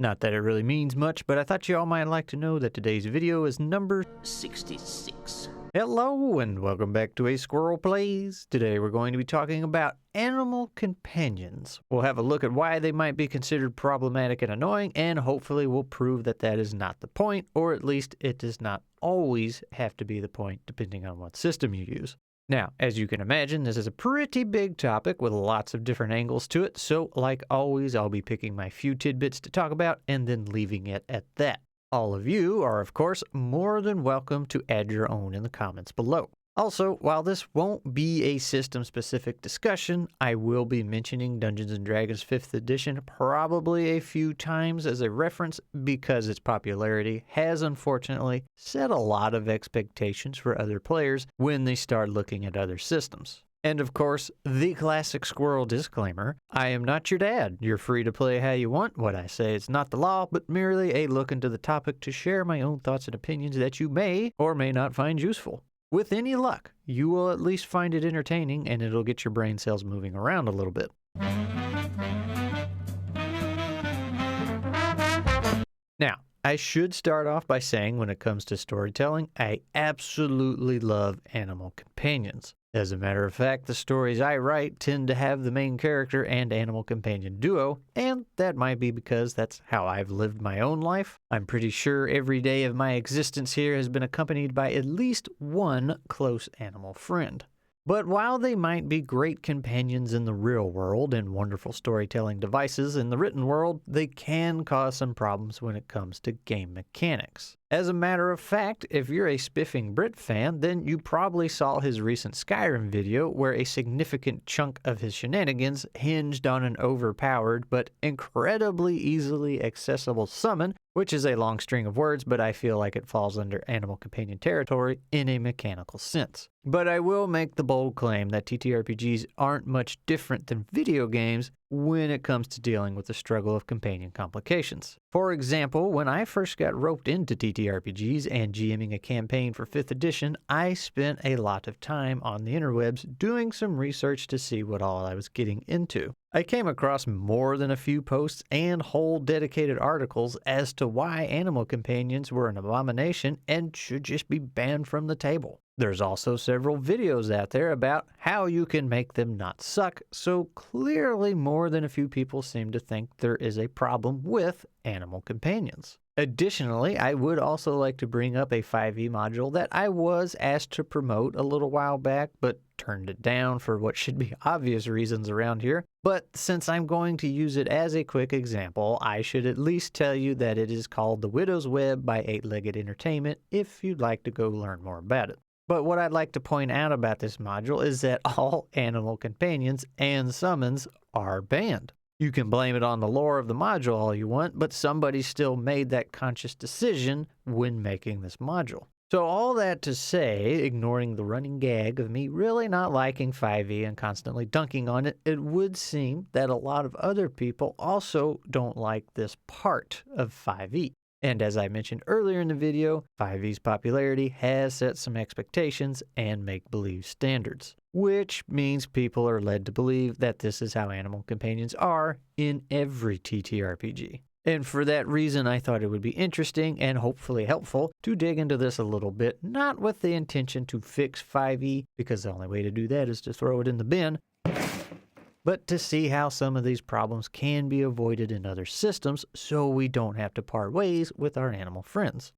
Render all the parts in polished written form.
Not that it really means much, but I thought you all might like to know that today's video is number 66. Hello and welcome back to A Squirrel Plays. Today we're going to be talking about animal companions. We'll have a look at why they might be considered problematic and annoying, and hopefully we'll prove that that is not the point, or at least it does not always have to be the point depending on what system you use. Now, as you can imagine, this is a pretty big topic with lots of different angles to it, so like always, I'll be picking my few tidbits to talk about and then leaving it at that. All of you are, of course, more than welcome to add your own in the comments below. Also, while this won't be a system-specific discussion, I will be mentioning Dungeons & Dragons 5th edition probably a few times as a reference because its popularity has unfortunately set a lot of expectations for other players when they start looking at other systems. And of course, the classic Squirrel disclaimer, I am not your dad. You're free to play how you want. What I say is not the law, but merely a look into the topic to share my own thoughts and opinions that you may or may not find useful. With any luck, you will at least find it entertaining and it'll get your brain cells moving around a little bit. Now, I should start off by saying when it comes to storytelling, I absolutely love animal companions. As a matter of fact, the stories I write tend to have the main character and animal companion duo, and that might be because that's how I've lived my own life. I'm pretty sure every day of my existence here has been accompanied by at least one close animal friend. But while they might be great companions in the real world and wonderful storytelling devices in the written world, they can cause some problems when it comes to game mechanics. As a matter of fact, if you're a Spiffing Brit fan, then you probably saw his recent Skyrim video where a significant chunk of his shenanigans hinged on an overpowered but incredibly easily accessible summon, which is a long string of words, but I feel like it falls under animal companion territory in a mechanical sense. But I will make the bold claim that TTRPGs aren't much different than video games when it comes to dealing with the struggle of companion complications. For example, when I first got roped into TTRPGs and GMing a campaign for 5th edition, I spent a lot of time on the interwebs doing some research to see what all I was getting into. I came across more than a few posts and whole dedicated articles as to why animal companions were an abomination and should just be banned from the table. There's also several videos out there about how you can make them not suck, so clearly more than a few people seem to think there is a problem with animal companions. Additionally, I would also like to bring up a 5e module that I was asked to promote a little while back, but turned it down for what should be obvious reasons around here. But since I'm going to use it as a quick example, I should at least tell you that it is called The Widow's Web by Eight-Legged Entertainment if you'd like to go learn more about it. But what I'd like to point out about this module is that all animal companions and summons are banned. You can blame it on the lore of the module all you want, but somebody still made that conscious decision when making this module. So all that to say, ignoring the running gag of me really not liking 5e and constantly dunking on it, it would seem that a lot of other people also don't like this part of 5e. And as I mentioned earlier in the video, 5e's popularity has set some expectations and make-believe standards, which means people are led to believe that this is how animal companions are in every TTRPG. And for that reason, I thought it would be interesting and hopefully helpful to dig into this a little bit, not with the intention to fix 5e, because the only way to do that is to throw it in the bin, but to see how some of these problems can be avoided in other systems so we don't have to part ways with our animal friends.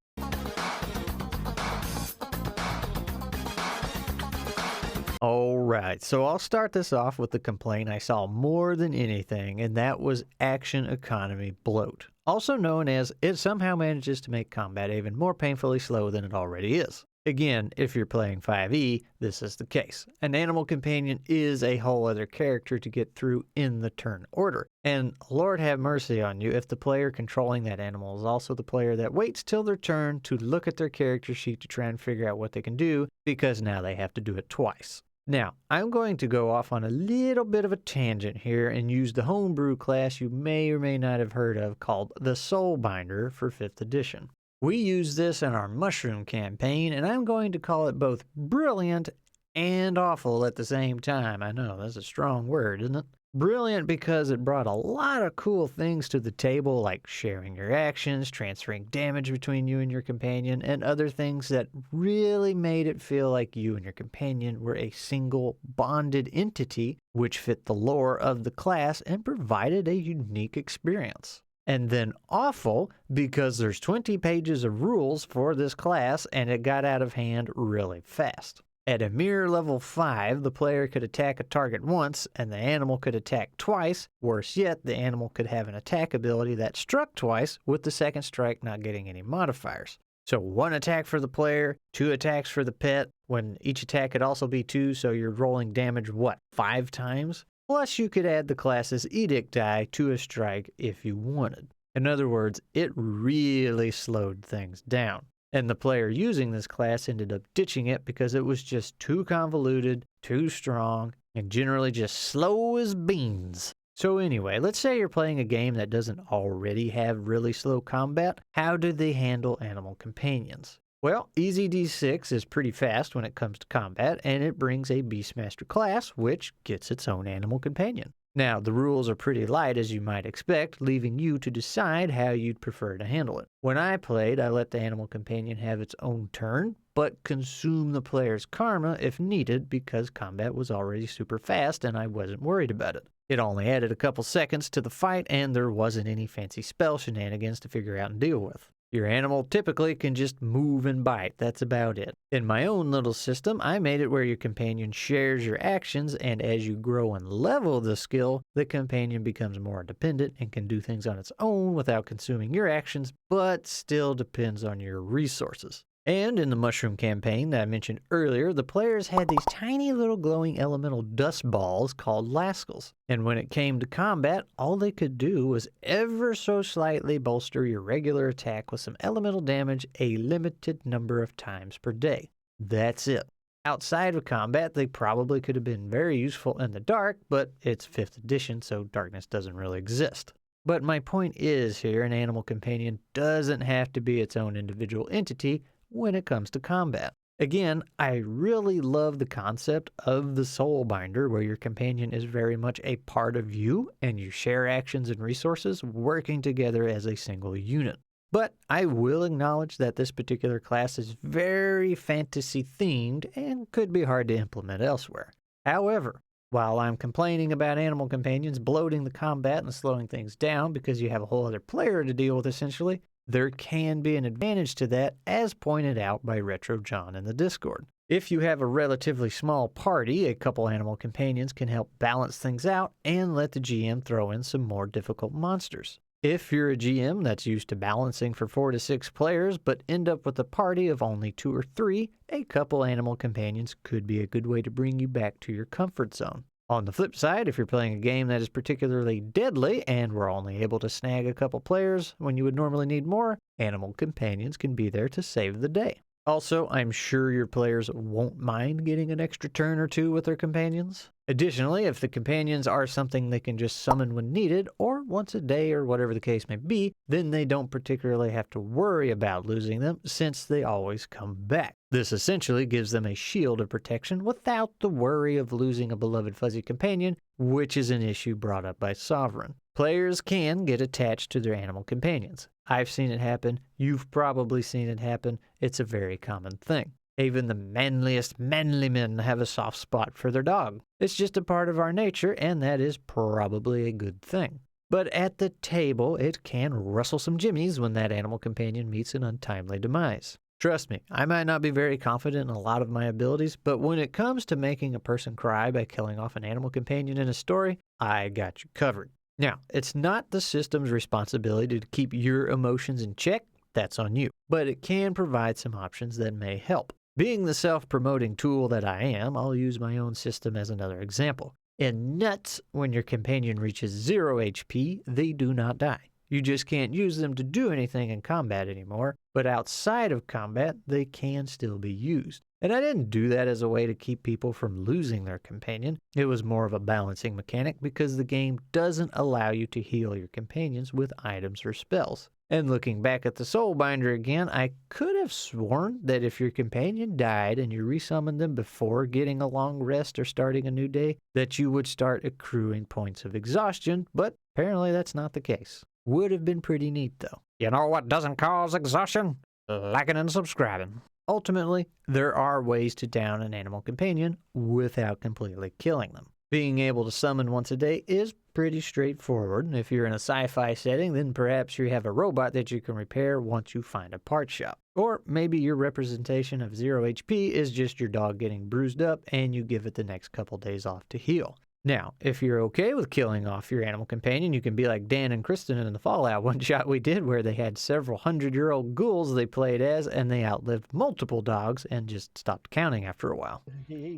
Alright, so I'll start this off with the complaint I saw more than anything, and that was action economy bloat. Also known as it somehow manages to make combat even more painfully slow than it already is. Again, if you're playing 5e, this is the case. An animal companion is a whole other character to get through in the turn order. And Lord have mercy on you if the player controlling that animal is also the player that waits till their turn to look at their character sheet to try and figure out what they can do, because now they have to do it twice. Now, I'm going to go off on a little bit of a tangent here and use the homebrew class you may or may not have heard of called the Soulbinder for 5th edition. We use this in our mushroom campaign, and I'm going to call it both brilliant and awful at the same time. I know, that's a strong word, isn't it? Brilliant because it brought a lot of cool things to the table, like sharing your actions, transferring damage between you and your companion, and other things that really made it feel like you and your companion were a single bonded entity which fit the lore of the class and provided a unique experience. And then awful because there's 20 pages of rules for this class and it got out of hand really fast. At a mere level 5, the player could attack a target once, and the animal could attack twice. Worse yet, the animal could have an attack ability that struck twice, with the second strike not getting any modifiers. So 1 attack for the player, 2 attacks for the pet, when each attack could also be 2, so you're rolling damage, 5 times? Plus, you could add the class's edict die to a strike if you wanted. In other words, it really slowed things down. And the player using this class ended up ditching it because it was just too convoluted, too strong, and generally just slow as beans. So anyway, let's say you're playing a game that doesn't already have really slow combat. How do they handle animal companions? Well, Easy D6 is pretty fast when it comes to combat, and it brings a Beastmaster class, which gets its own animal companion. Now, the rules are pretty light as you might expect, leaving you to decide how you'd prefer to handle it. When I played, I let the animal companion have its own turn, but consume the player's karma if needed because combat was already super fast and I wasn't worried about it. It only added a couple seconds to the fight and there wasn't any fancy spell shenanigans to figure out and deal with. Your animal typically can just move and bite, that's about it. In my own little system, I made it where your companion shares your actions, and as you grow and level the skill, the companion becomes more independent and can do things on its own without consuming your actions, but still depends on your resources. And in the mushroom campaign that I mentioned earlier, the players had these tiny little glowing elemental dust balls called lascals. And when it came to combat, all they could do was ever so slightly bolster your regular attack with some elemental damage a limited number of times per day. That's it. Outside of combat, they probably could have been very useful in the dark, but it's 5th edition, so darkness doesn't really exist. But my point is here, an animal companion doesn't have to be its own individual entity when it comes to combat. Again, I really love the concept of the soul binder where your companion is very much a part of you and you share actions and resources working together as a single unit. But I will acknowledge that this particular class is very fantasy themed and could be hard to implement elsewhere. However, while I'm complaining about animal companions bloating the combat and slowing things down because you have a whole other player to deal with essentially, there can be an advantage to that, as pointed out by Retro John in the Discord. If you have a relatively small party, a couple animal companions can help balance things out and let the GM throw in some more difficult monsters. If you're a GM that's used to balancing for 4 to 6 players but end up with a party of only 2 or 3, a couple animal companions could be a good way to bring you back to your comfort zone. On the flip side, if you're playing a game that is particularly deadly and we're only able to snag a couple players when you would normally need more, animal companions can be there to save the day. Also, I'm sure your players won't mind getting an extra turn or 2 with their companions. Additionally, if the companions are something they can just summon when needed, or once a day or whatever the case may be, then they don't particularly have to worry about losing them since they always come back. This essentially gives them a shield of protection without the worry of losing a beloved fuzzy companion, which is an issue brought up by Sovereign. Players can get attached to their animal companions. I've seen it happen. You've probably seen it happen. It's a very common thing. Even the manliest manly men have a soft spot for their dog. It's just a part of our nature, and that is probably a good thing. But at the table, it can rustle some jimmies when that animal companion meets an untimely demise. Trust me, I might not be very confident in a lot of my abilities, but when it comes to making a person cry by killing off an animal companion in a story, I got you covered. Now, it's not the system's responsibility to keep your emotions in check, that's on you, but it can provide some options that may help. Being the self-promoting tool that I am, I'll use my own system as another example. In Nuts, when your companion reaches 0 HP, they do not die. You just can't use them to do anything in combat anymore, but outside of combat, they can still be used. And I didn't do that as a way to keep people from losing their companion. It was more of a balancing mechanic because the game doesn't allow you to heal your companions with items or spells. And looking back at the Soulbinder again, I could have sworn that if your companion died and you resummoned them before getting a long rest or starting a new day, that you would start accruing points of exhaustion, but apparently that's not the case. Would have been pretty neat though. You know what doesn't cause exhaustion? Liking and subscribing. Ultimately, there are ways to down an animal companion without completely killing them. Being able to summon once a day is pretty straightforward, and if you're in a sci-fi setting, then perhaps you have a robot that you can repair once you find a part shop. Or maybe your representation of 0 HP is just your dog getting bruised up and you give it the next couple days off to heal. Now, if you're okay with killing off your animal companion, you can be like Dan and Kristen in the Fallout one-shot we did where they had several hundred-year-old ghouls they played as, and they outlived multiple dogs and just stopped counting after a while.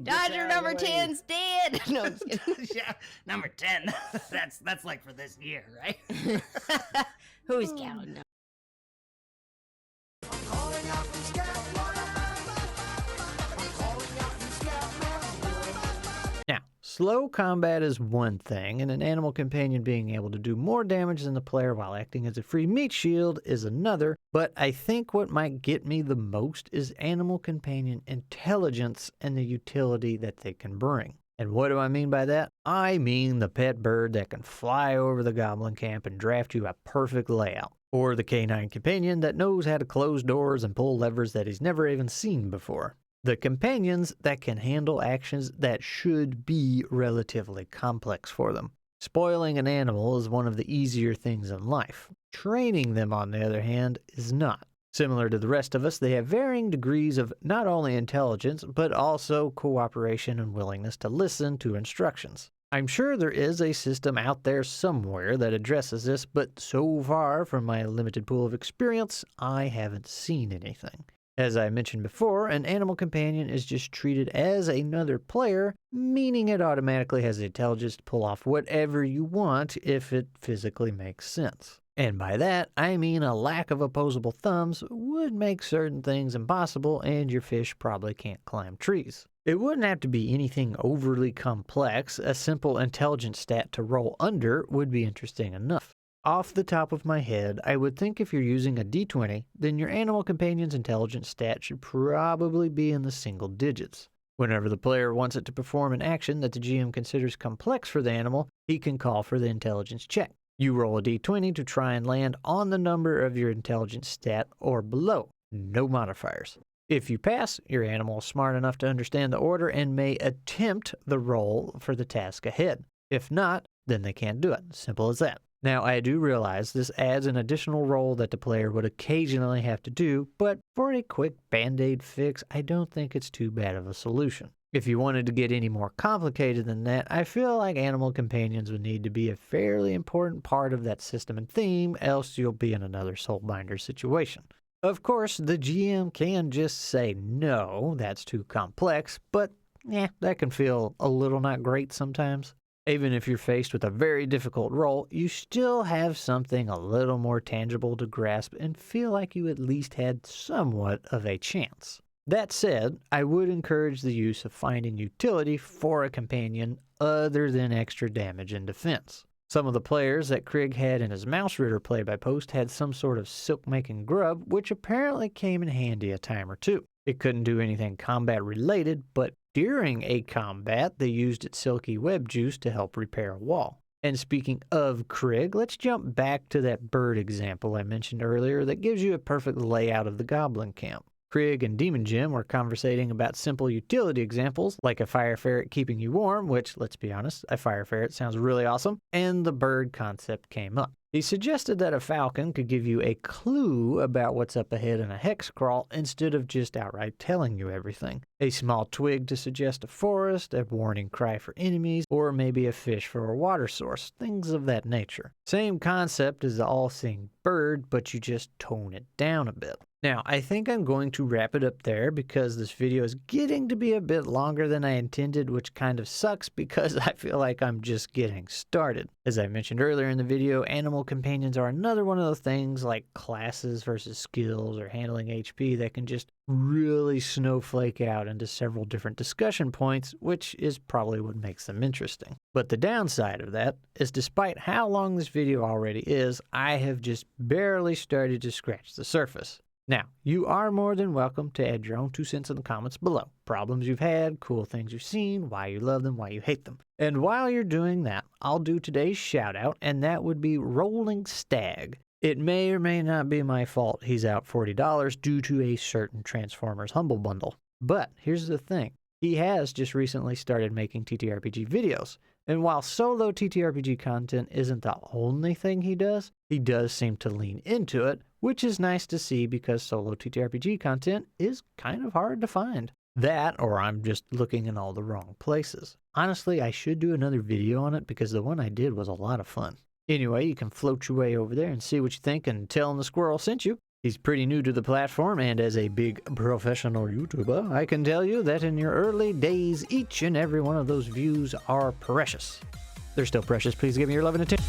Dodger number 10's dead! No, I'm just kidding. Yeah, number 10. That's like for this year, right? Who's counting? Now, slow combat is one thing, and an animal companion being able to do more damage than the player while acting as a free meat shield is another, but I think what might get me the most is animal companion intelligence and the utility that they can bring. And what do I mean by that? I mean the pet bird that can fly over the goblin camp and draft you a perfect layout. Or the canine companion that knows how to close doors and pull levers that he's never even seen before. The companions that can handle actions that should be relatively complex for them. Spoiling an animal is one of the easier things in life. Training them, on the other hand, is not. Similar to the rest of us, they have varying degrees of not only intelligence, but also cooperation and willingness to listen to instructions. I'm sure there is a system out there somewhere that addresses this, but so far, from my limited pool of experience, I haven't seen anything. As I mentioned before, an animal companion is just treated as another player, meaning it automatically has the intelligence to pull off whatever you want if it physically makes sense. And by that, I mean a lack of opposable thumbs would make certain things impossible and your fish probably can't climb trees. It wouldn't have to be anything overly complex. A simple intelligence stat to roll under would be interesting enough. Off the top of my head, I would think if you're using a d20, then your animal companion's intelligence stat should probably be in the single digits. Whenever the player wants it to perform an action that the GM considers complex for the animal, he can call for the intelligence check. You roll a d20 to try and land on the number of your intelligence stat or below. No modifiers. If you pass, your animal is smart enough to understand the order and may attempt the roll for the task ahead. If not, then they can't do it. Simple as that. Now, I do realize this adds an additional role that the player would occasionally have to do, but for a quick band-aid fix, I don't think it's too bad of a solution. If you wanted to get any more complicated than that, I feel like animal companions would need to be a fairly important part of that system and theme, else you'll be in another Soulbinder situation. Of course, the GM can just say, no, that's too complex, but that can feel a little not great sometimes. Even if you're faced with a very difficult role, you still have something a little more tangible to grasp and feel like you at least had somewhat of a chance. That said, I would encourage the use of finding utility for a companion other than extra damage and defense. Some of the players that Krieg had in his Mouse Ritter play-by-post had some sort of silk-making grub, which apparently came in handy a time or two. It couldn't do anything combat-related, but during a combat, they used its silky web juice to help repair a wall. And speaking of Krieg, let's jump back to that bird example I mentioned earlier that gives you a perfect layout of the goblin camp. Krieg and Demon Jim were conversating about simple utility examples, like a fire ferret keeping you warm, which, let's be honest, a fire ferret sounds really awesome, and the bird concept came up. He suggested that a falcon could give you a clue about what's up ahead in a hex crawl instead of just outright telling you everything. A small twig to suggest a forest, a warning cry for enemies, or maybe a fish for a water source, things of that nature. Same concept as the all-seeing bird, but you just tone it down a bit. Now, I think I'm going to wrap it up there because this video is getting to be a bit longer than I intended, which kind of sucks because I feel like I'm just getting started. As I mentioned earlier in the video, animal companions are another one of those things like classes versus skills or handling HP that can just really snowflake out into several different discussion points, which is probably what makes them interesting. But the downside of that is despite how long this video already is, I have just barely started to scratch the surface. Now, you are more than welcome to add your own 2 cents in the comments below. Problems you've had, cool things you've seen, why you love them, why you hate them. And while you're doing that, I'll do today's shout out, and that would be Rolling Stag. It may or may not be my fault he's out $40 due to a certain Transformers Humble Bundle. But here's the thing. He has just recently started making TTRPG videos. And while solo TTRPG content isn't the only thing he does seem to lean into it, which is nice to see because solo TTRPG content is kind of hard to find. That, or I'm just looking in all the wrong places. Honestly, I should do another video on it because the one I did was a lot of fun. Anyway, you can float your way over there and see what you think and tell him the Squirrel sent you. He's pretty new to the platform, and as a big professional YouTuber, I can tell you that in your early days, each and every one of those views are precious. They're still precious. Please give me your love and attention.